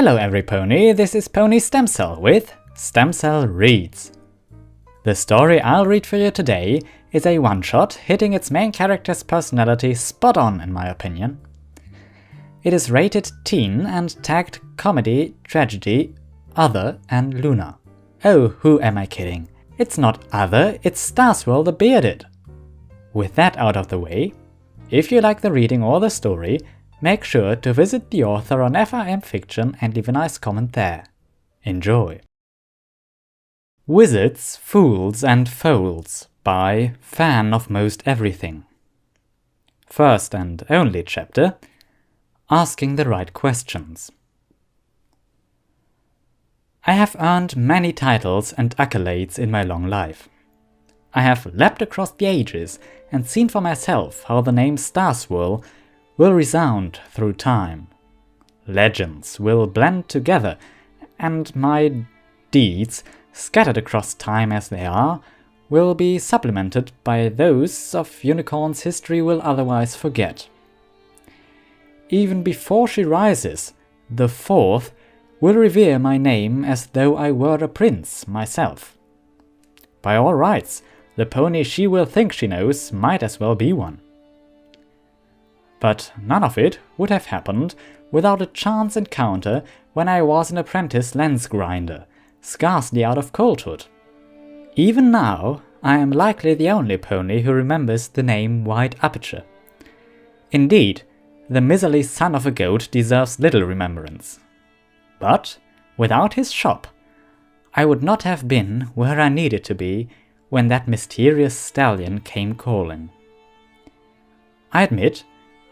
Hello every pony, this is Pony StemCell with StemCellReads. The story I'll read for you today is a one-shot hitting its main character's personality spot on in my opinion. It is rated teen and tagged comedy, tragedy, other and Luna. Oh, who am I kidding? It's not other, it's Swirl the Bearded. With that out of the way, if you like the reading or the story, make sure to visit the author on FanOfMostEverything and leave a nice comment there. Enjoy! Wizards, Fools and Foals by FanOfMostEverything. First and only chapter, Asking the Right Questions. I have earned many titles and accolades in my long life. I have leapt across the ages and seen for myself how the name Swirl will resound through time. Legends will blend together, and my deeds, scattered across time as they are, will be supplemented by those of unicorns history will otherwise forget. Even before she rises, the fourth will revere my name as though I were a prince myself. By all rights, the pony she will think she knows might as well be one. But none of it would have happened without a chance encounter when I was an apprentice lens grinder, scarcely out of colthood. Even now, I am likely the only pony who remembers the name Wide Aperture. Indeed, the miserly son of a goat deserves little remembrance. But without his shop, I would not have been where I needed to be when that mysterious stallion came calling. I admit,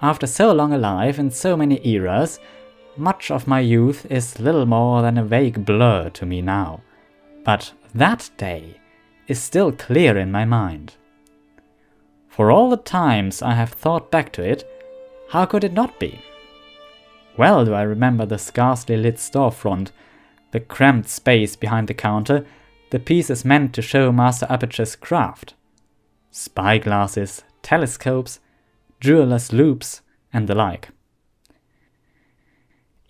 after so long alive in so many eras, much of my youth is little more than a vague blur to me now, but that day is still clear in my mind. For all the times I have thought back to it, how could it not be? Well do I remember the scarcely lit storefront, the cramped space behind the counter, the pieces meant to show Master Aperture's craft. Spyglasses, telescopes, jewelers' loops, and the like.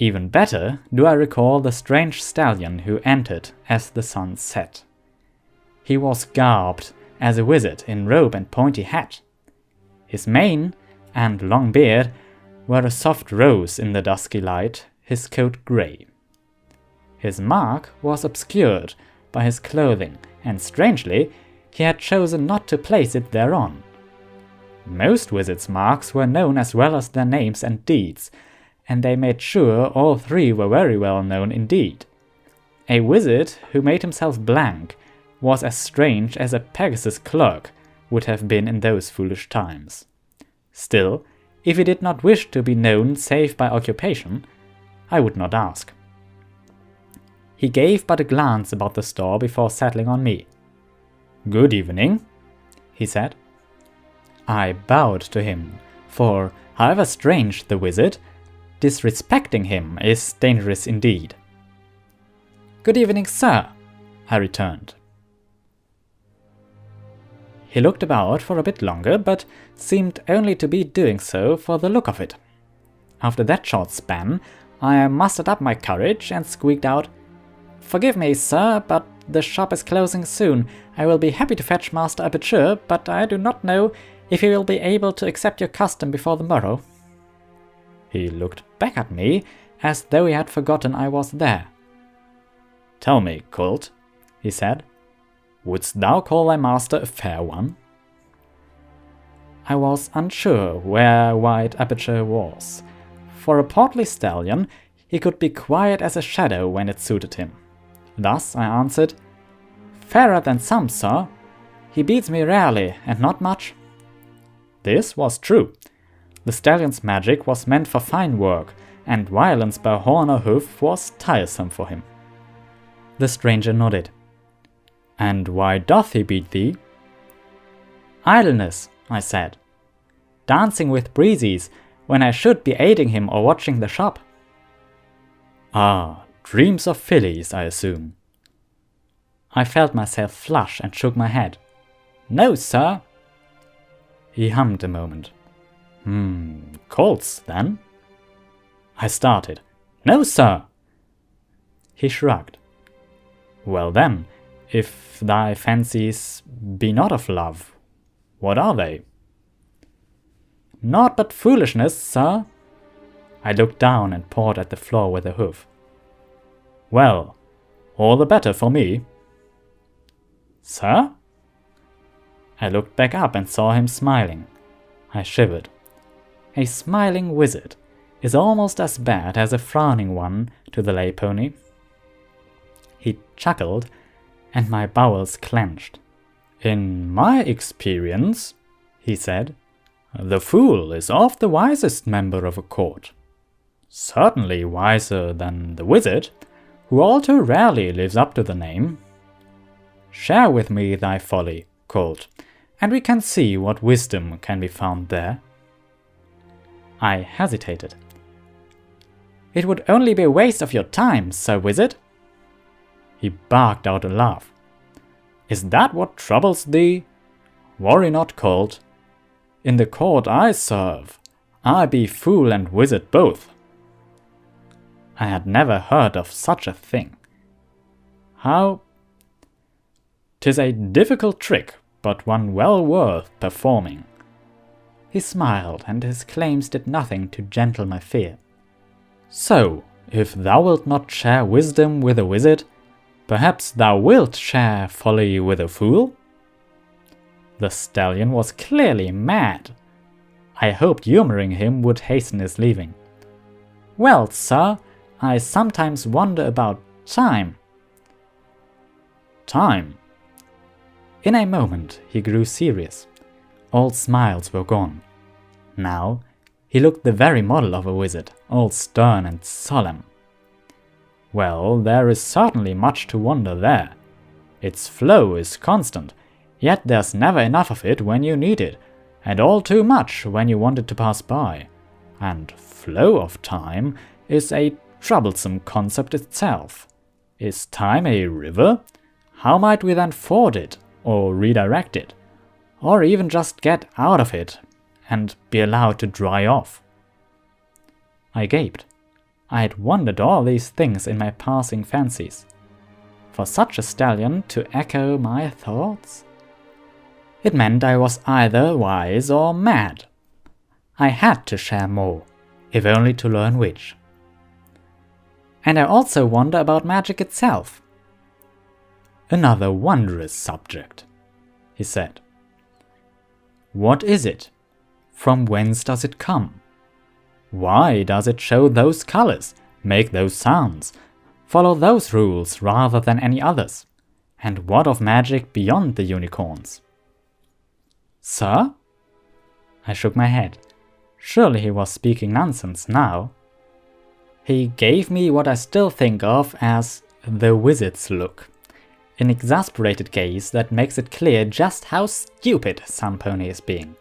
Even better do I recall the strange stallion who entered as the sun set. He was garbed as a wizard in robe and pointy hat. His mane and long beard were a soft rose in the dusky light, his coat grey. His mark was obscured by his clothing, and strangely, he had chosen not to place it thereon. Most wizards' marks were known as well as their names and deeds, and they made sure all three were very well known indeed. A wizard who made himself blank was as strange as a Pegasus clerk would have been in those foolish times. Still, if he did not wish to be known save by occupation, I would not ask. He gave but a glance about the store before settling on me. "Good evening," he said. I bowed to him, for, however strange the wizard, disrespecting him is dangerous indeed. "Good evening, sir," I returned. He looked about for a bit longer, but seemed only to be doing so for the look of it. After that short span, I mustered up my courage and squeaked out, "Forgive me, sir, but the shop is closing soon. I will be happy to fetch Master Aperture, but I do not know if he will be able to accept your custom before the morrow." He looked back at me as though he had forgotten I was there. "Tell me, colt," he said, "wouldst thou call thy master a fair one?" I was unsure where Wide Aperture was. For a portly stallion, he could be quiet as a shadow when it suited him. Thus I answered, "Fairer than some, sir. He beats me rarely, and not much." This was true. The stallion's magic was meant for fine work, and violence by horn or hoof was tiresome for him. The stranger nodded. "And why doth he beat thee?" "Idleness," I said. "Dancing with breezies, when I should be aiding him or watching the shop." "Ah, dreams of fillies, I assume." I felt myself flush and shook my head. "No, sir." He hummed a moment. Colts, then?" I started. "No, sir!" He shrugged. Well then, if thy fancies be not of love, what are they? Naught but foolishness, sir. I looked down and pawed at the floor with a hoof. Well, all the better for me. Sir? I looked back up and saw him smiling. I shivered. A smiling wizard is almost as bad as a frowning one to the lay pony. He chuckled, and my bowels clenched. In my experience, he said, the fool is oft the wisest member of a court. Certainly wiser than the wizard, who all too rarely lives up to the name. Share with me thy folly, Colt, and we can see what wisdom can be found there. I hesitated. It would only be a waste of your time, Sir Wizard. He barked out a laugh. Is that what troubles thee? Worry not, Colt. In the court I serve, I be fool and wizard both. I had never heard of such a thing. How? 'Tis a difficult trick, but one well worth performing. He smiled, and his claims did nothing to gentle my fear. So, if thou wilt not share wisdom with a wizard, perhaps thou wilt share folly with a fool? The stallion was clearly mad. I hoped humoring him would hasten his leaving. Well, sir, I sometimes wonder about time. Time? In a moment he grew serious. All smiles were gone. Now he looked the very model of a wizard, all stern and solemn. Well, there is certainly much to wonder there. Its flow is constant, yet there's never enough of it when you need it, and all too much when you want it to pass by. And flow of time is a troublesome concept itself. Is time a river? How might we then ford it, or redirect it, or even just get out of it and be allowed to dry off? I gaped. I had wondered all these things in my passing fancies. For such a stallion to echo my thoughts? It meant I was either wise or mad. I had to share more, if only to learn which. And I also wonder about magic itself. Another wondrous subject, he said. What is it? From whence does it come? Why does it show those colors, make those sounds, follow those rules rather than any others? And what of magic beyond the unicorns? Sir? I shook my head. Surely he was speaking nonsense now. He gave me what I still think of as the wizard's look. An exasperated gaze that makes it clear just how stupid some pony is being.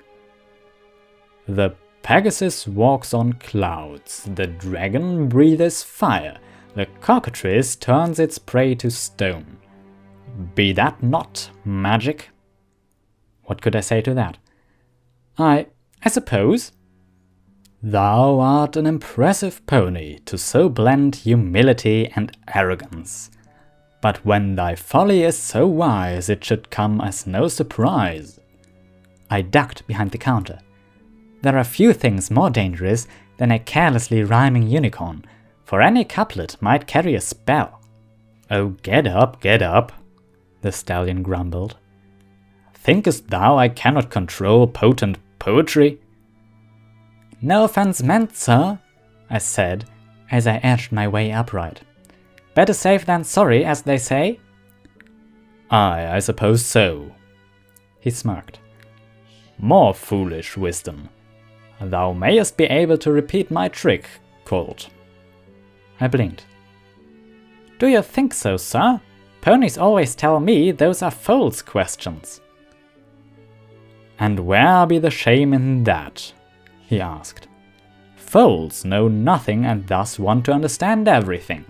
The Pegasus walks on clouds, the dragon breathes fire, the cockatrice turns its prey to stone. Be that not magic? What could I say to that? I suppose. Thou art an impressive pony to so blend humility and arrogance. But when thy folly is so wise, it should come as no surprise. I ducked behind the counter. There are few things more dangerous than a carelessly rhyming unicorn, for any couplet might carry a spell. Oh, get up, the stallion grumbled. Thinkest thou I cannot control potent poetry? No offense meant, sir, I said, as I edged my way upright. Better safe than sorry, as they say. Aye, I suppose so, he smirked. More foolish wisdom. Thou mayest be able to repeat my trick, Colt. I blinked. Do you think so, sir? Ponies always tell me those are Foals questions. And where be the shame in that? He asked. Foals know nothing and thus want to understand everything.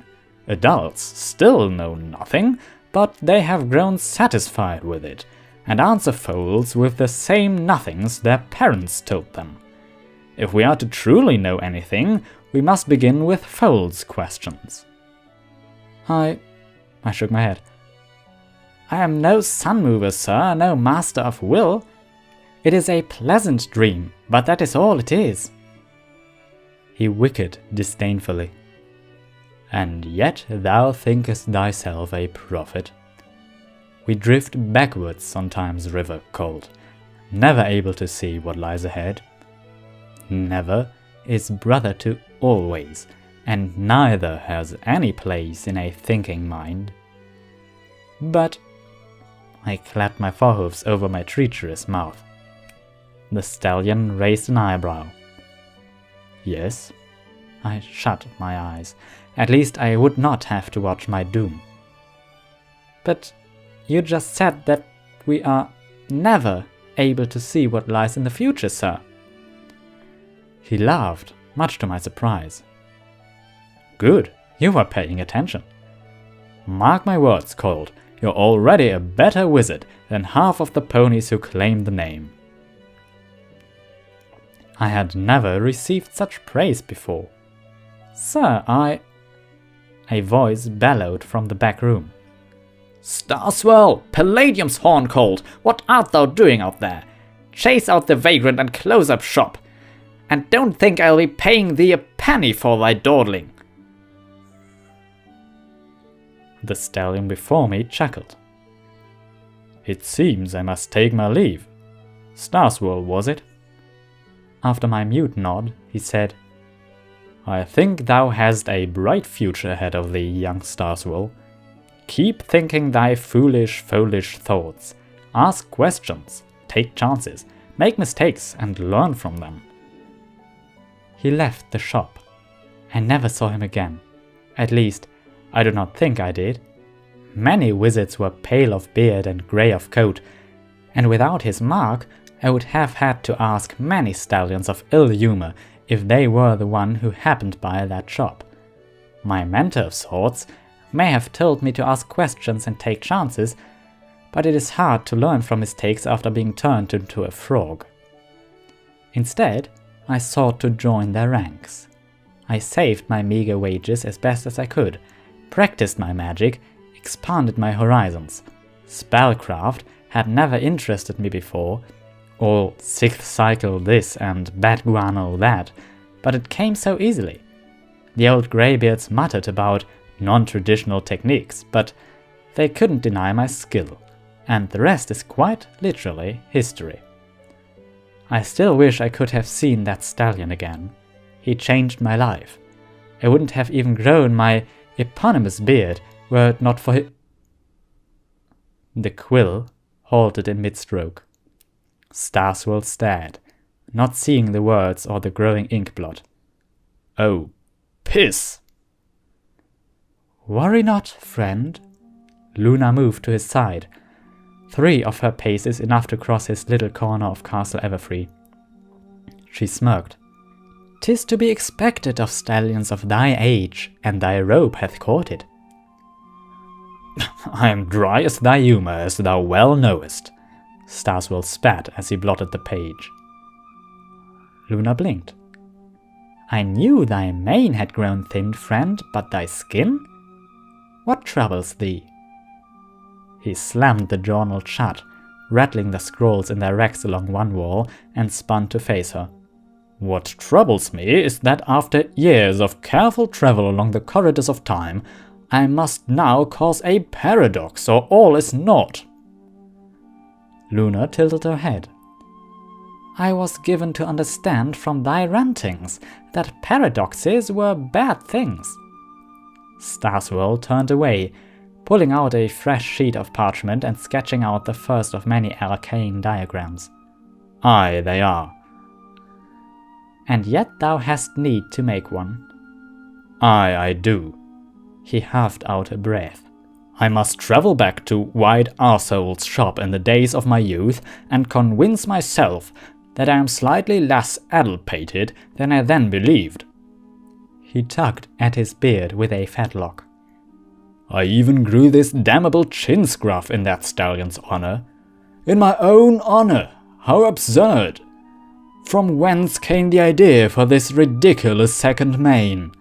Adults still know nothing, but they have grown satisfied with it, and answer foals with the same nothings their parents told them. If we are to truly know anything, we must begin with foals questions. I shook my head. I am no sun mover, sir, no master of will. It is a pleasant dream, but that is all it is. He wickered disdainfully. And yet thou thinkest thyself a prophet. We drift backwards on time's river cold, never able to see what lies ahead. Never is brother to always, and neither has any place in a thinking mind. But I clapped my forehoofs over my treacherous mouth. The stallion raised an eyebrow. Yes, I shut my eyes. At least I would not have to watch my doom. But you just said that we are never able to see what lies in the future, sir. He laughed, much to my surprise. Good, you are paying attention. Mark my words, Colt, you're already a better wizard than half of the ponies who claim the name. I had never received such praise before. Sir, A voice bellowed from the back room. Starswell, Palladium's horn colt, what art thou doing out there? Chase out the vagrant and close up shop. And don't think I'll be paying thee a penny for thy dawdling. The stallion before me chuckled. It seems I must take my leave. Starswell, was it? After my mute nod, he said, I think thou hast a bright future ahead of thee, young Starswell. Keep thinking thy foolish thoughts. Ask questions, take chances, make mistakes and learn from them. He left the shop. I never saw him again. At least, I do not think I did. Many wizards were pale of beard and grey of coat, and without his mark, I would have had to ask many stallions of ill humour if they were the one who happened by that shop. My mentor of sorts may have told me to ask questions and take chances, but it is hard to learn from mistakes after being turned into a frog. Instead, I sought to join their ranks. I saved my meager wages as best as I could, practiced my magic, expanded my horizons. Spellcraft had never interested me before, or sixth cycle this and bat guano that, but it came so easily. The old greybeards muttered about non-traditional techniques, but they couldn't deny my skill, and the rest is quite literally history. I still wish I could have seen that stallion again. He changed my life. I wouldn't have even grown my eponymous beard were it not for The quill halted in mid-stroke. Starswell stared, not seeing the words or the growing ink blot. Oh, piss! Worry not, friend. Luna moved to his side. 3 of her paces enough to cross his little corner of Castle Everfree. She smirked. 'Tis to be expected of stallions of thy age, and thy robe hath caught it. I am dry as thy humour, as thou well knowest. Starswell spat as he blotted the page. Luna blinked. I knew thy mane had grown thin, friend, but thy skin? What troubles thee? He slammed the journal shut, rattling the scrolls in their racks along one wall, and spun to face her. What troubles me is that after years of careful travel along the corridors of time, I must now cause a paradox, or all is naught. Luna tilted her head. I was given to understand from thy rantings that paradoxes were bad things. Starswell turned away, pulling out a fresh sheet of parchment and sketching out the first of many arcane diagrams. Aye, they are. And yet thou hast need to make one. Aye, I do. He huffed out a breath. I must travel back to White Arsehole's shop in the days of my youth and convince myself that I am slightly less addle-pated than I then believed. He tugged at his beard with a fetlock. I even grew this damnable chin scruff in that stallion's honor. In my own honor! How absurd! From whence came the idea for this ridiculous second mane?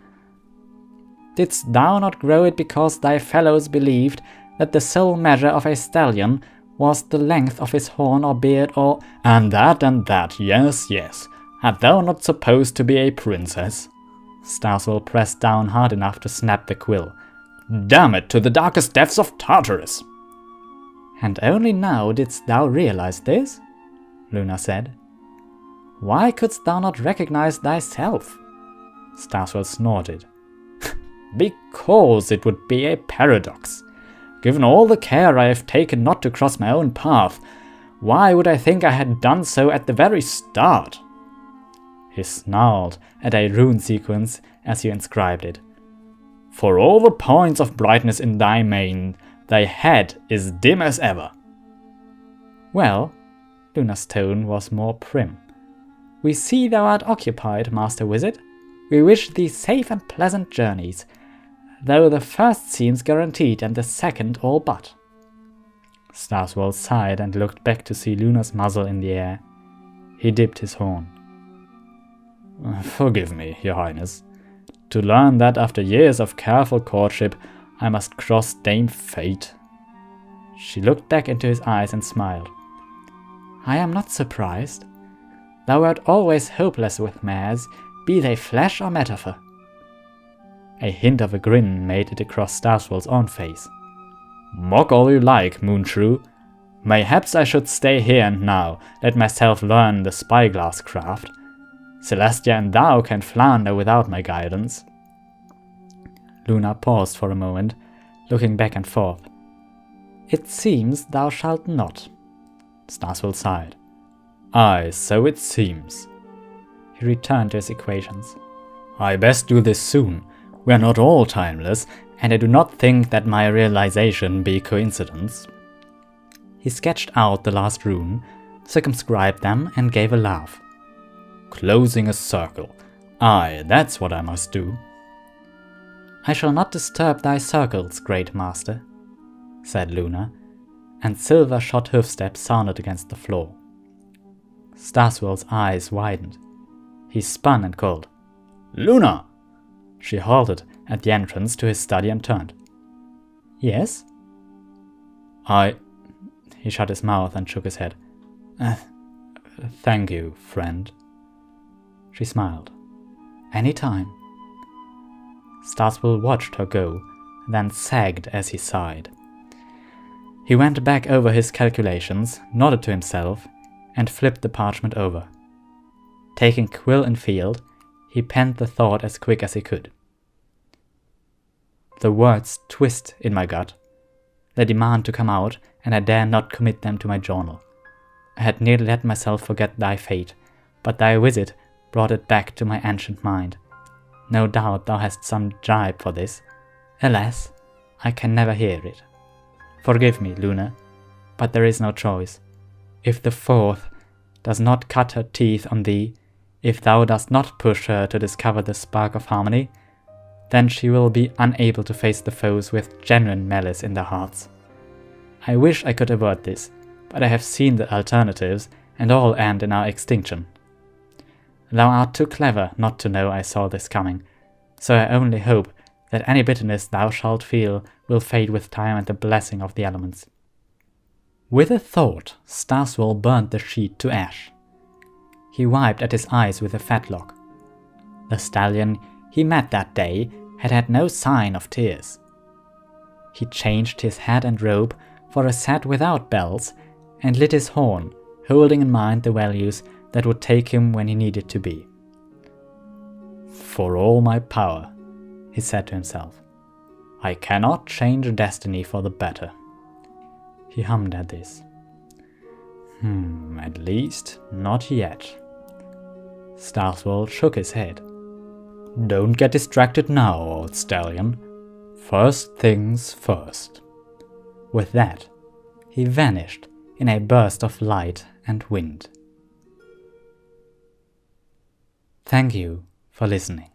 Didst thou not grow it because thy fellows believed that the sole measure of a stallion was the length of his horn or beard or— And that, yes, yes. Art thou not supposed to be a princess? Starswell pressed down hard enough to snap the quill. Damn it, to the darkest depths of Tartarus! And only now didst thou realize this? Luna said. Why couldst thou not recognize thyself? Starswell snorted. Because it would be a paradox. Given all the care I have taken not to cross my own path, why would I think I had done so at the very start? He snarled at a rune sequence as you inscribed it. For all the points of brightness in thy mane, thy head is dim as ever. Well, Luna's tone was more prim. We see thou art occupied, Master Wizard. We wish thee safe and pleasant journeys, though the first seems guaranteed and the second all but. Starswell sighed and looked back to see Luna's muzzle in the air. He dipped his horn. Forgive me, Your Highness. To learn that after years of careful courtship I must cross Dame Fate. She looked back into his eyes and smiled. I am not surprised. Thou art always hopeless with mares, be they flesh or metaphor. A hint of a grin made it across Starswell's own face. Mock all you like, Moonshrew. Mayhaps I should stay here and now, let myself learn the spyglass craft. Celestia and thou can flounder without my guidance. Luna paused for a moment, looking back and forth. It seems thou shalt not. Starswell sighed. Aye, so it seems. He returned to his equations. I best do this soon. We are not all timeless, and I do not think that my realization be coincidence. He sketched out the last rune, circumscribed them, and gave a laugh. Closing a circle. Aye, that's what I must do. I shall not disturb thy circles, great master, said Luna, and silver-shod hoofsteps sounded against the floor. Starswell's eyes widened. He spun and called, Luna! She halted at the entrance to his study and turned. Yes? He shut his mouth and shook his head. Thank you, friend. She smiled. Any time. Starswell watched her go, then sagged as he sighed. He went back over his calculations, nodded to himself, and flipped the parchment over. Taking quill and field, he penned the thought as quick as he could. The words twist in my gut. They demand to come out, and I dare not commit them to my journal. I had nearly let myself forget thy fate, but thy visit brought it back to my ancient mind. No doubt thou hast some jibe for this. Alas, I can never hear it. Forgive me, Luna, but there is no choice. If the fourth does not cut her teeth on thee, if thou dost not push her to discover the spark of harmony, then she will be unable to face the foes with genuine malice in their hearts. I wish I could avert this, but I have seen the alternatives, and all end in our extinction. Thou art too clever not to know I saw this coming, so I only hope that any bitterness thou shalt feel will fade with time and the blessing of the elements. With a thought, Starswell burnt the sheet to ash. He wiped at his eyes with a fetlock. The stallion he met that day had had no sign of tears. He changed his hat and robe for a set without bells and lit his horn, holding in mind the values that would take him when he needed to be. For all my power, he said to himself, I cannot change destiny for the better. He hummed at this. At least not yet. Starswell shook his head. Don't get distracted now, old stallion. First things first. With that, he vanished in a burst of light and wind. Thank you for listening.